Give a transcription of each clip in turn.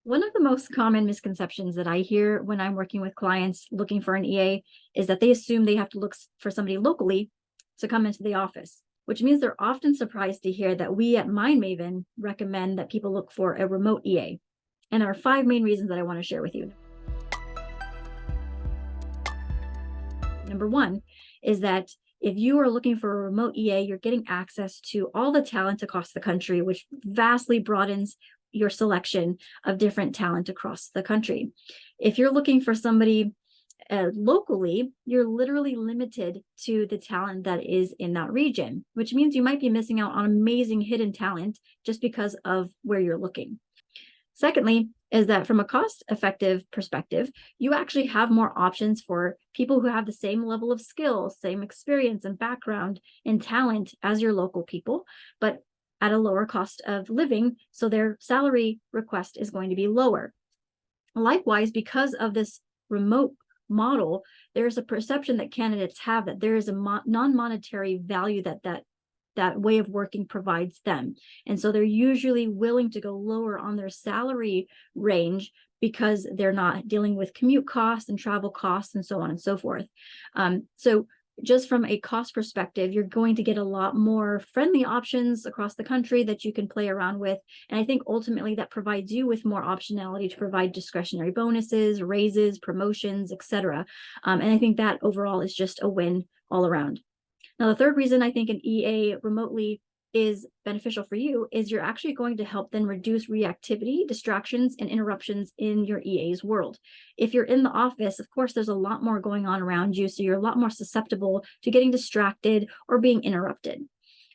One of the most common misconceptions that I hear when I'm working with clients looking for an EA is that they assume they have to look for somebody locally to come into the office, which means they're often surprised to hear that we at Mindmaven recommend that people look for a remote EA. And there are 5 main reasons that I want to share with you. Number 1 is that if you are looking for a remote EA, you're getting access to all the talent across the country, which vastly broadens your selection of different talent across the country. If you're looking for somebody locally, you're literally limited to the talent that is in that region, which means you might be missing out on amazing hidden talent just because of where you're looking. Secondly, is that from a cost-effective perspective, you actually have more options for people who have the same level of skill, same experience and background and talent as your local people, but at a lower cost of living, so their salary request is going to be lower. Likewise, because of this remote model, there's a perception that candidates have that there is a non-monetary value that way of working provides them. And so they're usually willing to go lower on their salary range because they're not dealing with commute costs and travel costs and so on and so forth. So just from a cost perspective, you're going to get a lot more friendly options across the country that you can play around with. And I think ultimately that provides you with more optionality to provide discretionary bonuses, raises, promotions, etc. And I think that overall is just a win all around. Now, the third reason I think an EA remotely is beneficial for you is you're actually going to help then reduce reactivity, distractions, and interruptions in your EA's world. If you're in the office, of course, there's a lot more going on around you, so you're a lot more susceptible to getting distracted or being interrupted.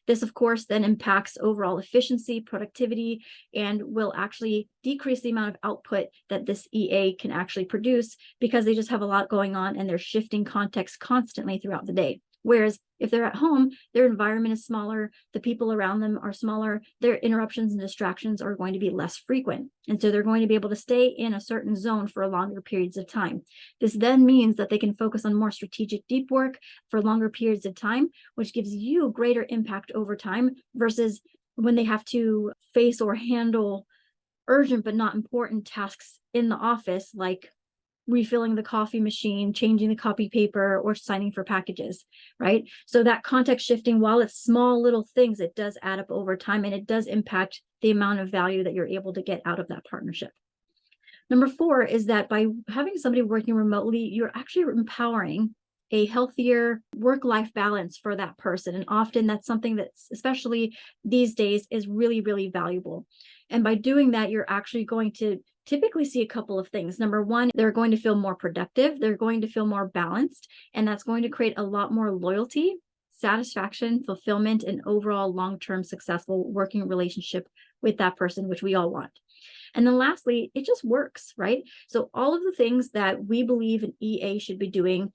This, of course, then impacts overall efficiency, productivity, and will actually decrease the amount of output that this EA can actually produce because they just have a lot going on and they're shifting context constantly throughout the day. Whereas if they're at home, their environment is smaller, the people around them are smaller, their interruptions and distractions are going to be less frequent. And so they're going to be able to stay in a certain zone for longer periods of time. This then means that they can focus on more strategic deep work for longer periods of time, which gives you greater impact over time versus when they have to face or handle urgent but not important tasks in the office, like refilling the coffee machine, changing the copy paper, or signing for packages, right? So that context shifting, while it's small little things, it does add up over time and it does impact the amount of value that you're able to get out of that partnership. Number 4 is that by having somebody working remotely, you're actually empowering a healthier work-life balance for that person. And often that's something that's, especially these days, is really, really valuable. And by doing that, you're actually going to typically see a couple of things. Number 1, they're going to feel more productive, they're going to feel more balanced, and that's going to create a lot more loyalty, satisfaction, fulfillment, and overall long-term successful working relationship with that person, which we all want. And then lastly, it just works, right? So all of the things that we believe an EA should be doing,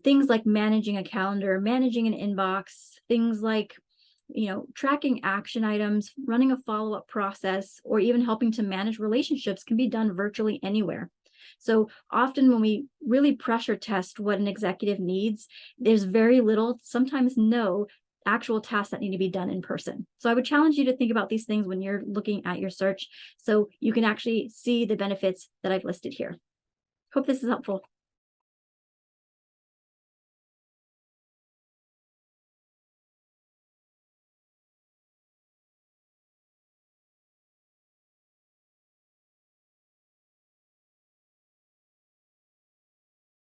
things like managing a calendar, managing an inbox, things like tracking action items, running a follow-up process, or even helping to manage relationships can be done virtually anywhere. So often when we really pressure test what an executive needs, there's very little, sometimes no, actual tasks that need to be done in person. So I would challenge you to think about these things when you're looking at your search so you can actually see the benefits that I've listed here. Hope this is helpful.